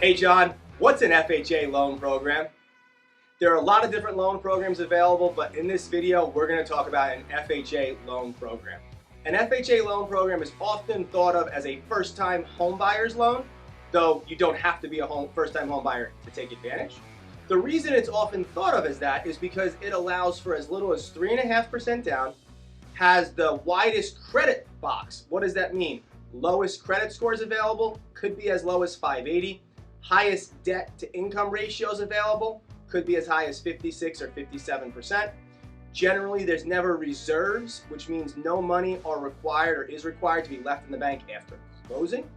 Hey John, what's an FHA loan program? There are a lot of different loan programs available, but in this video we're going to talk about an FHA loan program. An FHA loan program is often thought of as a first-time homebuyer's loan, though you don't have to be a first-time homebuyer to take advantage. The reason it's often thought of as that is because it allows for as little as 3.5% down, has the widest credit box. What does that mean? Lowest credit scores available, could be as low as 580. Highest debt to income ratios available, could be as high as 56 or 57%. Generally, there's never reserves, which means no money are required or is required to be left in the bank after closing.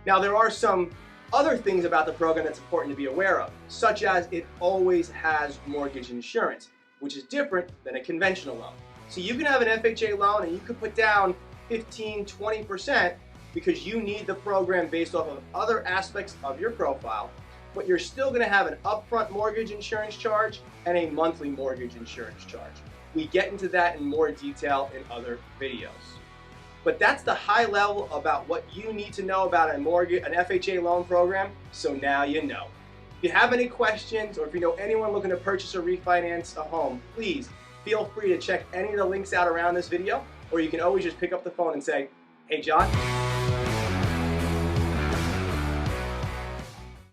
Now, there are some other things about the program that's important to be aware of, such as it always has mortgage insurance, which is different than a conventional loan. So you can have an FHA loan and you could put down 15, 20% because you need the program based off of other aspects of your profile, but you're still going to have an upfront mortgage insurance charge and a monthly mortgage insurance charge. We get into that in more detail in other videos. But that's the high level about what you need to know about an FHA loan program, so now you know. If you have any questions or if you know anyone looking to purchase or refinance a home, please feel free to check any of the links out around this video, or you can always just pick up the phone and say, "Hey John,